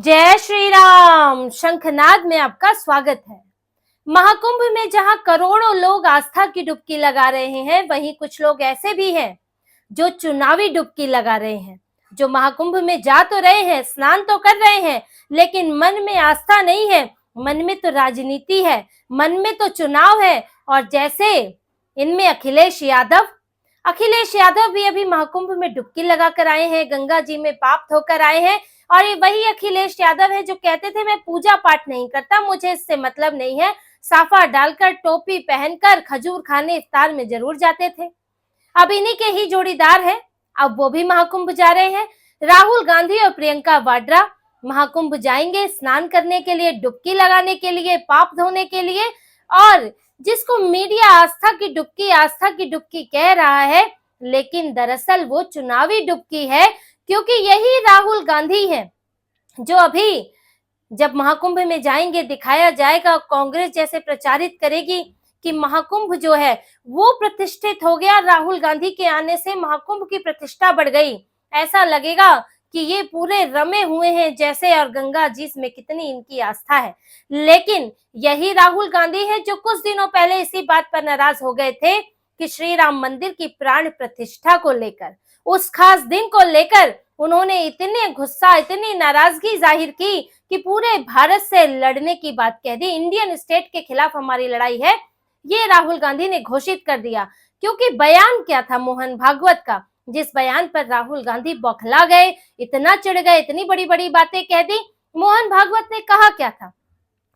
जय श्री राम। शंखनाद में आपका स्वागत है। महाकुंभ में जहां करोड़ों लोग आस्था की डुबकी लगा रहे हैं, वहीं कुछ लोग ऐसे भी हैं जो चुनावी डुबकी लगा रहे हैं। जो महाकुंभ में जा तो रहे हैं, स्नान तो कर रहे हैं, लेकिन मन में आस्था नहीं है। मन में तो राजनीति है, मन में तो चुनाव है। और जैसे इनमें अखिलेश यादव भी अभी महाकुंभ में डुबकी लगा कर आए हैं, गंगा जी में पाप धोकर आए हैं। और ये वही अखिलेश यादव है जो कहते थे मैं पूजा पाठ नहीं करता, मुझे इससे मतलब नहीं है। साफा डालकर, टोपी पहनकर खजूर खाने इफ्तार में जरूर जाते थे। अब इन्हीं के ही जोड़ीदार है, अब वो भी महाकुंभ जा रहे हैं। राहुल गांधी और प्रियंका वाड्रा महाकुंभ जाएंगे स्नान करने के लिए, डुबकी लगाने के लिए, पाप धोने के लिए। और जिसको मीडिया आस्था की डुबकी कह रहा है, लेकिन दरअसल वो चुनावी डुबकी है। क्योंकि यही राहुल गांधी है जो अभी जब महाकुंभ में जाएंगे, दिखाया जाएगा, कांग्रेस जैसे प्रचारित करेगी कि महाकुंभ जो है वो प्रतिष्ठित हो गया, राहुल गांधी के आने से महाकुंभ की प्रतिष्ठा बढ़ गई। ऐसा लगेगा कि ये पूरे रमे हुए हैं जैसे, और गंगा जी में कितनी इनकी आस्था है। लेकिन यही राहुल गांधी है जो कुछ दिनों पहले इसी बात पर नाराज हो गए थे कि श्री राम मंदिर की प्राण प्रतिष्ठा को लेकर, उस खास दिन को लेकर उन्होंने इतने गुस्सा, इतनी नाराजगी जाहिर की कि पूरे भारत से लड़ने की बात कह दी। इंडियन स्टेट के खिलाफ हमारी लड़ाई है, ये राहुल गांधी ने घोषित कर दिया। क्योंकि बयान क्या था मोहन भागवत का, जिस बयान पर राहुल गांधी बौखला गए, इतना चिढ़ गए, इतनी बड़ी बड़ी बातें कह दी। मोहन भागवत ने कहा क्या था?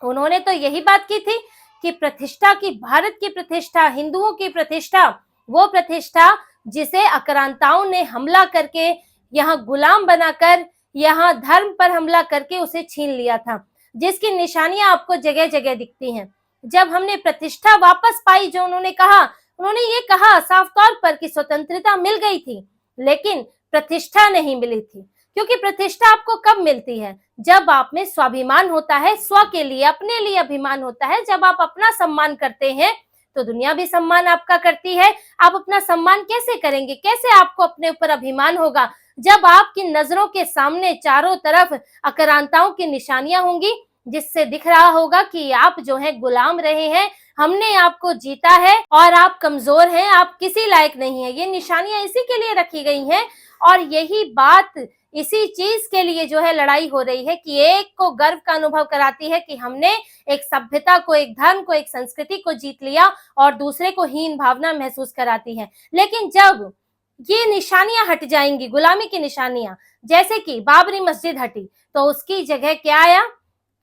उन्होंने तो यही बात की थी कि प्रतिष्ठा की, भारत की प्रतिष्ठा, हिंदुओं की प्रतिष्ठा, वो प्रतिष्ठा जिसे आक्रांताओं ने हमला करके, यहाँ गुलाम बनाकर, यहाँ धर्म पर हमला करके उसे छीन लिया था, जिसकी निशानियां आपको जगह जगह दिखती हैं। जब हमने प्रतिष्ठा वापस पाई, जो उन्होंने ये कहा साफ तौर पर कि स्वतंत्रता मिल गई थी, लेकिन प्रतिष्ठा नहीं मिली थी। क्योंकि प्रतिष्ठा आपको कब मिलती है? जब आप में स्वाभिमान होता है, स्व के लिए, अपने लिए अभिमान होता है। जब आप अपना सम्मान करते हैं तो दुनिया भी सम्मान आपका करती है। आप अपना सम्मान कैसे करेंगे, कैसे आपको अपने ऊपर अभिमान होगा? जब आपकी नजरों के सामने चारों तरफ आक्रांताओं की निशानियां होंगी, जिससे दिख रहा होगा कि आप जो है गुलाम रहे हैं, हमने आपको जीता है और आप कमजोर हैं, आप किसी लायक नहीं है। ये निशानियां इसी के लिए रखी गई हैं। और यही बात, इसी चीज के लिए जो है लड़ाई हो रही है कि एक को गर्व का अनुभव कराती है कि हमने एक सभ्यता को, एक धर्म को, एक संस्कृति को जीत लिया, और दूसरे को हीन भावना महसूस कराती है। लेकिन जब ये निशानियां हट जाएंगी, गुलामी की निशानियां, जैसे कि बाबरी मस्जिद हटी, तो उसकी जगह क्या आया?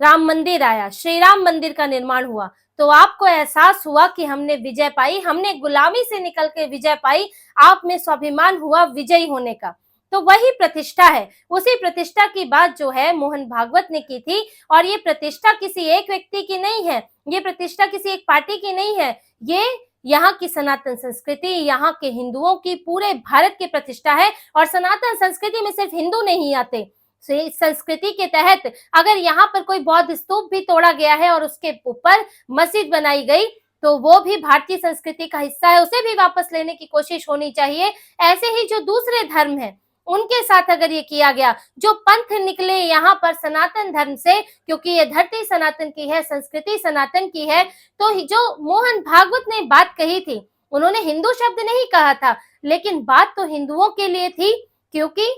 राम मंदिर आया, श्री राम मंदिर का निर्माण हुआ। तो आपको एहसास हुआ कि हमने विजय पाई, हमने गुलामी से निकल के विजय पाई, आप में स्वाभिमान हुआ विजयी होने का। तो वही प्रतिष्ठा है। उसी प्रतिष्ठा की बात जो है मोहन भागवत ने की थी। और ये प्रतिष्ठा किसी एक व्यक्ति की नहीं है, ये प्रतिष्ठा किसी एक पार्टी की नहीं है, ये यहाँ की सनातन संस्कृति, यहाँ के हिंदुओं की, पूरे भारत की प्रतिष्ठा है। और सनातन संस्कृति में सिर्फ हिंदू नहीं आते। संस्कृति के तहत अगर यहाँ पर कोई बौद्ध स्तूप भी तोड़ा गया है और उसके ऊपर मस्जिद बनाई गई, तो वो भी भारतीय संस्कृति का हिस्सा है, उसे भी वापस लेने की कोशिश होनी चाहिए। ऐसे ही जो दूसरे धर्म हैं, उनके साथ अगर ये किया गया, जो पंथ निकले यहाँ पर सनातन धर्म से, क्योंकि ये धरती सनातन की है, संस्कृति सनातन की है। तो जो मोहन भागवत ने बात कही थी, उन्होंने हिंदू शब्द नहीं कहा था, लेकिन बात तो हिंदुओं के लिए थी, क्योंकि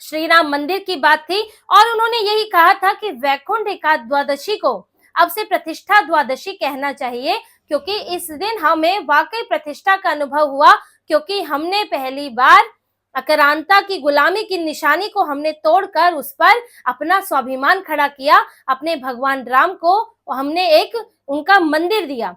श्री राम मंदिर की बात थी। और उन्होंने यही कहा था कि वैकुंठ एकादशी को अब से प्रतिष्ठा द्वादशी कहना चाहिए, क्योंकि इस दिन हमें वाकई प्रतिष्ठा का अनुभव हुआ, क्योंकि हमने पहली बार आक्रांता की, गुलामी की निशानी को हमने तोड़कर उस पर अपना स्वाभिमान खड़ा किया। अपने भगवान राम को हमने एक उनका मंदिर दिया।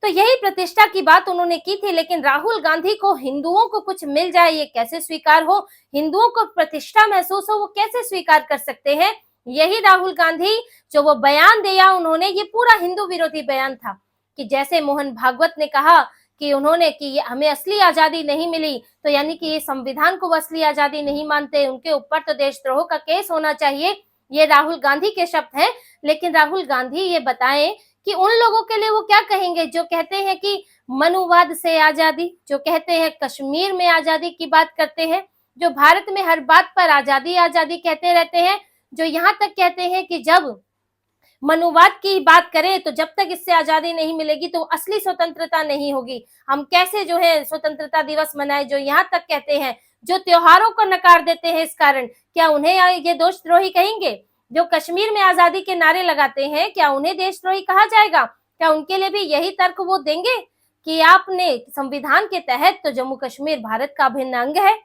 तो यही प्रतिष्ठा की बात उन्होंने की थी। लेकिन राहुल गांधी को हिंदुओं को कुछ मिल जाए ये कैसे स्वीकार हो, हिंदुओं को प्रतिष्ठा महसूस हो, वो कैसे स्वीकार कर सकते हैं? यही राहुल गांधी जो वो बयान दिया उन्होंने, ये पूरा हिंदू विरोधी बयान था। कि जैसे मोहन भागवत ने कहा कि उन्होंने कि हमें असली आजादी नहीं मिली, तो यानी कि ये संविधान को असली आजादी नहीं मानते, उनके ऊपर तो देशद्रोह का केस होना चाहिए। ये राहुल गांधी के शब्द हैं। लेकिन राहुल गांधी ये बताएं कि उन लोगों के लिए वो क्या कहेंगे जो कहते हैं कि मनुवाद से आजादी, जो कहते हैं कश्मीर में आजादी की बात करते हैं, जो भारत में हर बात पर आजादी आजादी कहते रहते हैं, जो यहाँ तक कहते हैं कि जब मनुवाद की बात करें तो जब तक इससे आजादी नहीं मिलेगी तो असली स्वतंत्रता नहीं होगी। हम कैसे जो है स्वतंत्रता दिवस मनाए, जो यहाँ तक कहते हैं, जो त्योहारों को नकार देते हैं इस कारण, क्या उन्हें ये देशद्रोही कहेंगे? जो कश्मीर में आजादी के नारे लगाते हैं, क्या उन्हें देशद्रोही कहा जाएगा? क्या उनके लिए भी यही तर्क वो देंगे कि आपने संविधान के तहत तो जम्मू कश्मीर भारत का अभिन्न अंग है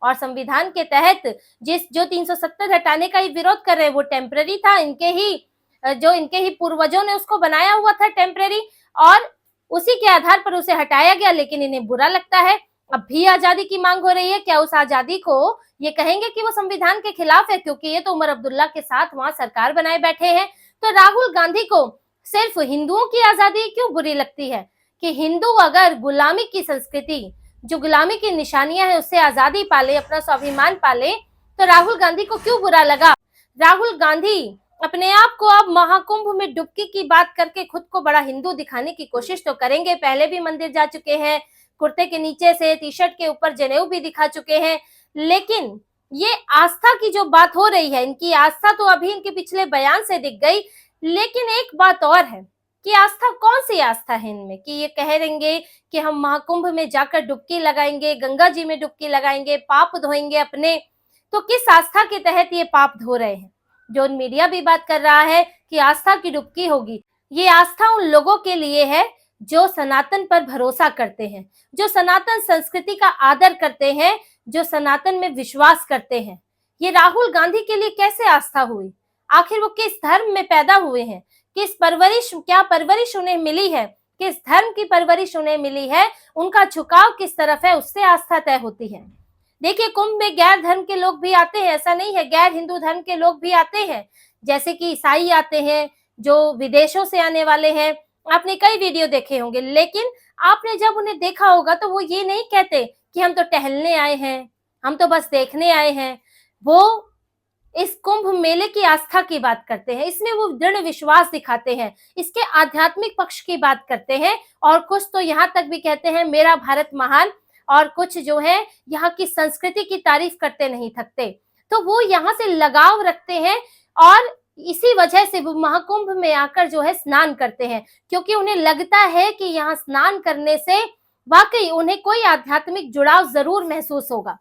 और संविधान के तहत जो 370 हटाने का ही विरोध कर रहे हैं वो टेम्पररी था, इनके ही पूर्वजों ने उसको बनाया हुआ था टेम्पररी, और उसी के आधार पर उसे हटाया गया, लेकिन इन्हें बुरा लगता है। अब भी आजादी की मांग हो रही है, क्या उस आजादी को ये कहेंगे कि वो संविधान के खिलाफ है? क्योंकि ये तो उमर अब्दुल्ला के साथ वहां सरकार बनाए बैठे हैं। तो राहुल गांधी को सिर्फ हिंदुओं की आजादी क्यों बुरी लगती है कि हिंदू अगर गुलामी की संस्कृति, जो गुलामी की निशानियां है, उससे आजादी पाले, अपना स्वाभिमान पाले, तो राहुल गांधी को क्यों बुरा लगा? राहुल गांधी अपने आप को अब महाकुंभ में डुबकी की बात करके खुद को बड़ा हिंदू दिखाने की कोशिश तो करेंगे। पहले भी मंदिर जा चुके हैं, कुर्ते के नीचे से टी शर्ट के ऊपर जनेऊ भी दिखा चुके हैं, लेकिन ये आस्था की जो बात हो रही है, इनकी आस्था तो अभी इनके पिछले बयान से दिख गई। लेकिन एक बात और है कि आस्था कौन सी आस्था है इनमें कि ये कह रहेंगे कि हम महाकुंभ में जाकर डुबकी लगाएंगे, गंगा जी में डुबकी लगाएंगे, पाप धोएंगे अपने। तो किस आस्था के तहत ये पाप धो रहे हैं? जो मीडिया भी बात कर रहा है कि आस्था की डुबकी होगी, ये आस्था उन लोगों के लिए है जो सनातन पर भरोसा करते हैं, जो सनातन संस्कृति का आदर करते हैं, जो सनातन में विश्वास करते हैं। ये राहुल गांधी के लिए कैसे आस्था हुई? आखिर वो किस धर्म में पैदा हुए हैं? क्या परवरिश उन्हें मिली है? किस धर्म की परवरिश उन्हें मिली है? उनका झुकाव किस तरफ है, उससे आस्था तय होती है। देखिए, कुंभ में गैर धर्म के लोग भी आते हैं, ऐसा नहीं है, गैर हिंदू धर्म के लोग भी आते हैं, जैसे कि ईसाई आते हैं, जो विदेशों से आने वाले हैं। आपने कई वीडियो देखे होंगे, लेकिन आपने जब उन्हें देखा होगा तो वो ये नहीं कहते कि हम तो टहलने आए हैं, हम तो बस देखने आए हैं। वो इस कुंभ मेले की आस्था की बात करते हैं, इसमें वो दृढ़ विश्वास दिखाते हैं, इसके आध्यात्मिक पक्ष की बात करते हैं, और कुछ तो यहाँ तक भी कहते हैं मेरा भारत महान, और कुछ जो है यहाँ की संस्कृति की तारीफ करते नहीं थकते। तो वो यहाँ से लगाव रखते हैं और इसी वजह से वो महाकुंभ में आकर जो है स्नान करते हैं, क्योंकि उन्हें लगता है कि यहाँ स्नान करने से वाकई उन्हें कोई आध्यात्मिक जुड़ाव जरूर महसूस होगा।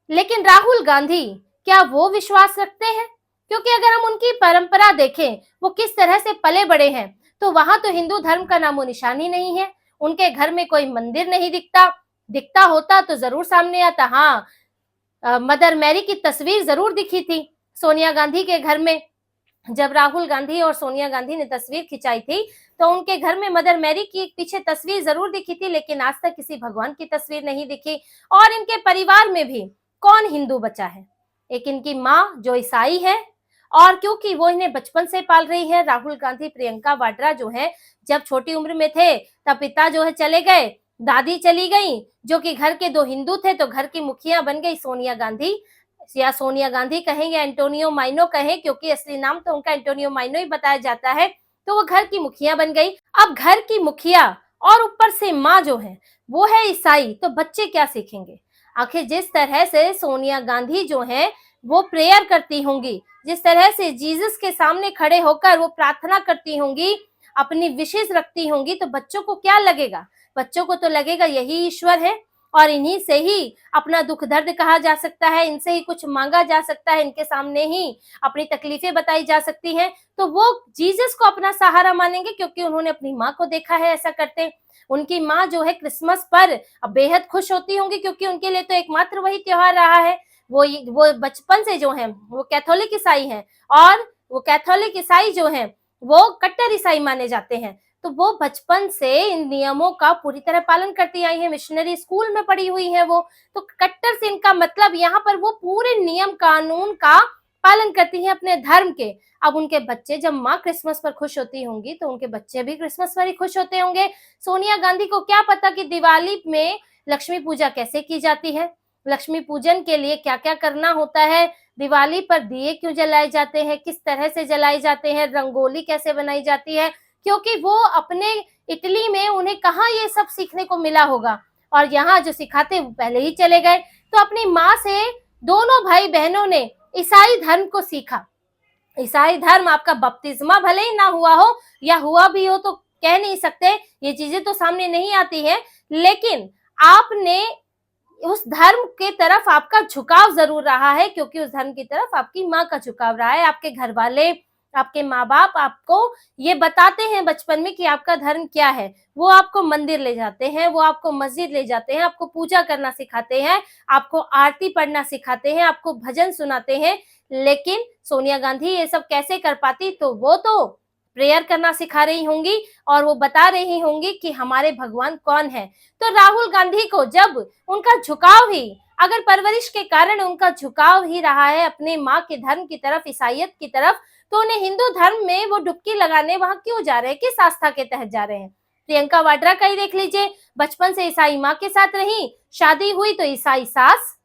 लेकिन राहुल गांधी क्या वो विश्वास रखते हैं? क्योंकि अगर हम उनकी परंपरा देखें, वो किस तरह से पले बड़े हैं, तो वहां तो हिंदू धर्म का नामो निशान ही नहीं है। उनके घर में कोई मंदिर नहीं दिखता होता तो जरूर सामने आता। हाँ, मदर मैरी की तस्वीर जरूर दिखी थी सोनिया गांधी के घर में। जब राहुल गांधी और सोनिया गांधी ने तस्वीर खिंचाई थी तो उनके घर में मदर मैरी की पीछे तस्वीर जरूर दिखी थी, लेकिन आज तक किसी भगवान की तस्वीर नहीं दिखी। और इनके परिवार में भी कौन हिंदू बचा है? एक इनकी माँ जो ईसाई है, और क्योंकि वो इन्हें बचपन से पाल रही है। राहुल गांधी, प्रियंका वाड्रा जो है, जब छोटी उम्र में थे तब पिता जो है चले गए, दादी चली गई, जो कि घर के दो हिंदू थे, तो घर की मुखिया बन गई सोनिया गांधी, या सोनिया गांधी कहें या एंटोनियो माइनो कहें, क्योंकि असली नाम तो उनका एंटोनियो माइनो ही बताया जाता है। तो वो घर की मुखिया बन गई। अब घर की मुखिया और ऊपर से माँ जो है वो है ईसाई, तो बच्चे क्या सीखेंगे? आखिर जिस तरह से सोनिया गांधी जो है वो प्रेयर करती होंगी, जिस तरह से जीसस के सामने खड़े होकर वो प्रार्थना करती होंगी, अपनी विशेष रखती होंगी, तो बच्चों को क्या लगेगा? बच्चों को तो लगेगा यही ईश्वर है और इन्हीं से ही अपना दुख दर्द कहा जा सकता है, इनसे ही कुछ मांगा जा सकता है, इनके सामने ही अपनी तकलीफें बताई जा सकती हैं। तो वो जीसस को अपना सहारा मानेंगे, क्योंकि उन्होंने अपनी माँ को देखा है ऐसा करते। उनकी माँ जो है क्रिसमस पर बेहद खुश होती होंगी, क्योंकि उनके लिए तो एकमात्र वही त्योहार रहा है। वो बचपन से जो है वो कैथोलिक ईसाई हैं, और वो कैथोलिक ईसाई जो है वो कट्टर ईसाई माने जाते हैं। तो वो बचपन से इन नियमों का पूरी तरह पालन करती आई है, मिशनरी स्कूल में पढ़ी हुई है वो। तो कट्टर से इनका मतलब यहाँ पर वो पूरे नियम कानून का पालन करती है अपने धर्म के। अब उनके बच्चे, जब माँ क्रिसमस पर खुश होती होंगी तो उनके बच्चे भी क्रिसमस पर ही खुश होते होंगे। सोनिया गांधी को क्या पता कि दिवाली में लक्ष्मी पूजा कैसे की जाती है, लक्ष्मी पूजन के लिए क्या क्या करना होता है, दिवाली पर दिए क्यों जलाए जाते हैं, किस तरह से जलाए जाते हैं, रंगोली कैसे बनाई जाती है, क्योंकि वो अपने इटली में उन्हें कहाँ ये सब सीखने को मिला होगा, और यहाँ जो सिखाते वो पहले ही चले गए। तो अपनी माँ से दोनों भाई बहनों ने ईसाई धर्म को सीखा, ईसाई धर्म आपका बपतिस्मा भले ही ना हुआ हो या हुआ भी हो तो कह नहीं सकते, ये चीजें तो सामने नहीं आती है, लेकिन आपने उस धर्म के तरफ आपका झुकाव जरूर रहा है, क्योंकि उस धर्म की तरफ आपकी माँ का झुकाव रहा है। आपके घर वाले, आपके माँ बाप आपको ये बताते हैं बचपन में कि आपका धर्म क्या है। वो आपको मंदिर ले जाते हैं, वो आपको मस्जिद ले जाते हैं, आपको पूजा करना सिखाते हैं, आपको आरती पढ़ना सिखाते हैं, आपको भजन सुनाते हैं। लेकिन सोनिया गांधी ये सब कैसे कर पाती? तो वो तो प्रेयर करना सिखा रही होंगी और वो बता रही होंगी कि हमारे भगवान कौन है। तो राहुल गांधी को जब उनका झुकाव ही, अगर परवरिश के कारण उनका झुकाव ही रहा है अपने माँ के धर्म की तरफ, ईसाइयत की तरफ, तो उन्हें हिंदू धर्म में वो डुबकी लगाने वहां क्यों जा रहे हैं, किस आस्था के तहत जा रहे हैं? प्रियंका वाड्रा का ही देख लीजिए, बचपन से ईसाई माँ के साथ रही, शादी हुई तो ईसाई सास,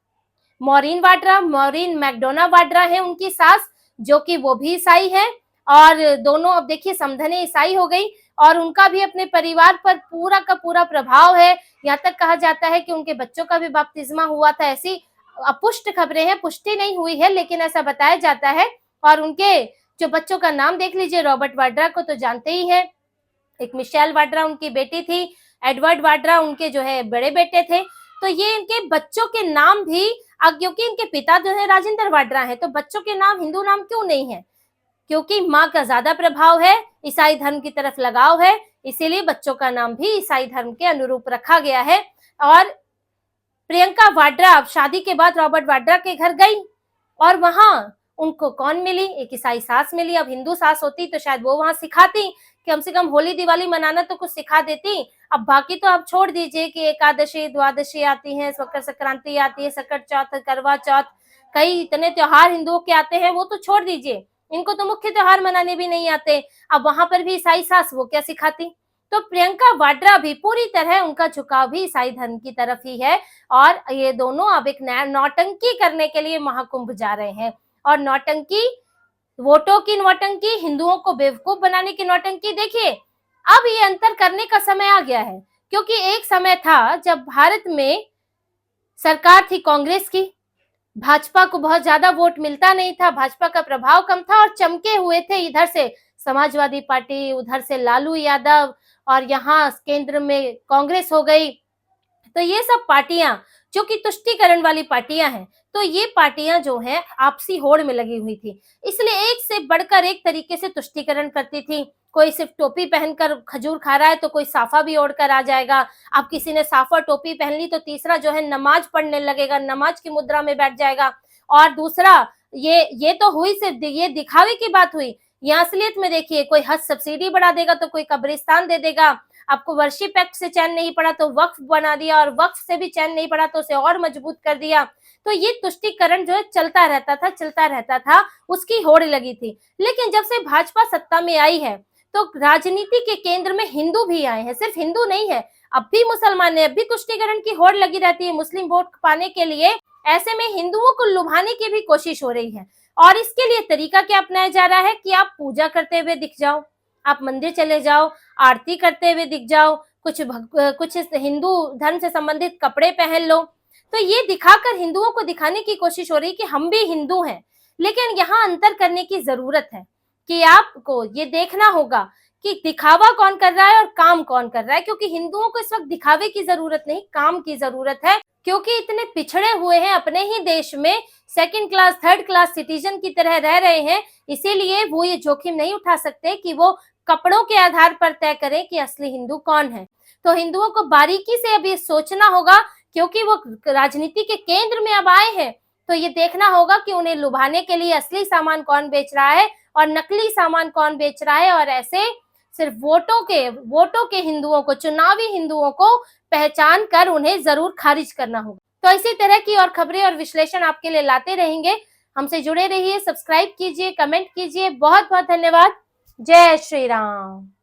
मॉरीन मैकडोना वाड्रा है उनकी सास, जो कि वो भी ईसाई है। और दोनों अब देखिए समधने ईसाई हो गई और उनका भी अपने परिवार पर पूरा का पूरा प्रभाव है। यहाँ तक कहा जाता है कि उनके बच्चों का भी बपतिस्मा हुआ था। ऐसी अपुष्ट खबरें हैं, पुष्टि नहीं हुई है, लेकिन ऐसा बताया जाता है। और उनके जो बच्चों का नाम देख लीजिए, रॉबर्ट वाड्रा को तो जानते ही है, एक मिशेल वाड्रा उनकी बेटी थी, एडवर्ड वाड्रा उनके जो है बड़े बेटे थे। तो ये इनके बच्चों के नाम भी, क्योंकि इनके पिता जो है राजेंद्र वाड्रा है, तो बच्चों के नाम हिंदू नाम क्यों नहीं है? क्योंकि माँ का ज्यादा प्रभाव है, ईसाई धर्म की तरफ लगाव है, इसीलिए बच्चों का नाम भी ईसाई धर्म के अनुरूप रखा गया है। और प्रियंका वाड्रा अब शादी के बाद रॉबर्ट वाड्रा के घर गई और वहां उनको कौन मिली? एक ईसाई सास मिली। अब हिंदू सास होती तो शायद वो वहां सिखाती, कम से कम होली दिवाली मनाना तो कुछ सिखा देती। अब बाकी तो आप छोड़ दीजिए कि एकादशी द्वादशी आती है, मकर संक्रांति आती है, सकट चौथ, करवा चौथ, कई इतने त्योहार हिंदुओं के आते हैं, वो तो छोड़ दीजिए, इनको तो मुख्य त्योहार मनाने भी नहीं आते। अब वहां पर भी ईसाई सास, वो क्या सिखाती? तो प्रियंका वाड्रा भी पूरी तरह उनका झुकाव भी ईसाई धर्म की तरफ ही है। और ये दोनों अब एक नौटंकी करने के लिए महाकुंभ जा रहे हैं। और नौटंकी, वोटों की नौटंकी, हिंदुओं को बेवकूफ बनाने की नौटंकी। देखिए अब ये अंतर करने का समय आ गया है, क्योंकि एक समय था जब भारत में सरकार थी कांग्रेस की, भाजपा को बहुत ज्यादा वोट मिलता नहीं था, भाजपा का प्रभाव कम था और चमके हुए थे इधर से समाजवादी पार्टी, उधर से लालू यादव, और यहाँ केंद्र में कांग्रेस हो गई। तो ये सब पार्टियां जो कि तुष्टीकरण वाली पार्टियां हैं, तो ये पार्टियां जो हैं आपसी होड़ में लगी हुई थी, इसलिए एक से बढ़कर एक तरीके से तुष्टीकरण करती थी। कोई सिर्फ टोपी पहनकर खजूर खा रहा है तो कोई साफा भी ओढ़ कर आ जाएगा। अब किसी ने साफा टोपी पहन ली तो तीसरा जो है नमाज पढ़ने लगेगा, नमाज की मुद्रा में बैठ जाएगा। और दूसरा ये तो हुई सिर्फ ये दिखावे की बात हुई। यहाँ असलियत में देखिए, कोई हज सब्सिडी बढ़ा देगा तो कोई कब्रिस्तान दे देगा। आपको वर्शिप एक्ट से चैन नहीं पड़ा तो वक्फ बना दिया, और वक्फ से भी चैन नहीं पड़ा तो उसे और मजबूत कर दिया। तो ये तुष्टीकरण जो है चलता रहता था, उसकी होड़ लगी थी। लेकिन जब से भाजपा सत्ता में आई है तो राजनीति के केंद्र में हिंदू भी आए हैं, सिर्फ हिंदू नहीं है, अब भी मुसलमान है, अब भी तुष्टीकरण की होड़ लगी रहती है मुस्लिम वोट पाने के लिए। ऐसे में हिंदुओं को लुभाने की भी कोशिश हो रही है। और इसके लिए तरीका क्या अपनाया जा रहा है कि आप पूजा करते हुए दिख जाओ, आप मंदिर चले जाओ, आरती करते हुए दिख जाओ, कुछ हिंदू धर्म से संबंधित कपड़े पहन लो। तो ये दिखाकर हिंदुओं को दिखाने की कोशिश हो रही कि हम भी हिंदू हैं। लेकिन यहाँ अंतर करने की जरूरत है कि आपको ये देखना होगा कि दिखावा कौन कर रहा है और काम कौन कर रहा है, क्योंकि हिंदुओं को इस वक्त दिखावे की जरूरत नहीं, काम की जरूरत है। क्योंकि इतने पिछड़े हुए हैं अपने ही देश में, second class third class citizen की तरह रह रहे हैं, इसीलिए वो ये जोखिम नहीं उठा सकते कि वो कपड़ों के आधार पर तय करें कि असली हिंदू कौन है। तो हिंदुओं को बारीकी से अब ये सोचना होगा, क्योंकि वो राजनीति के केंद्र में अब आए हैं, तो ये देखना होगा कि उन्हें लुभाने के लिए असली सामान कौन बेच रहा है और नकली सामान कौन बेच रहा है। और ऐसे सिर्फ वोटों के हिंदुओं को, चुनावी हिंदुओं को पहचान कर उन्हें जरूर खारिज करना होगा। तो इसी तरह की और खबरें और विश्लेषण आपके लिए लाते रहेंगे। हमसे जुड़े रहिए, सब्सक्राइब कीजिए, कमेंट कीजिए। बहुत बहुत धन्यवाद। जय श्री राम।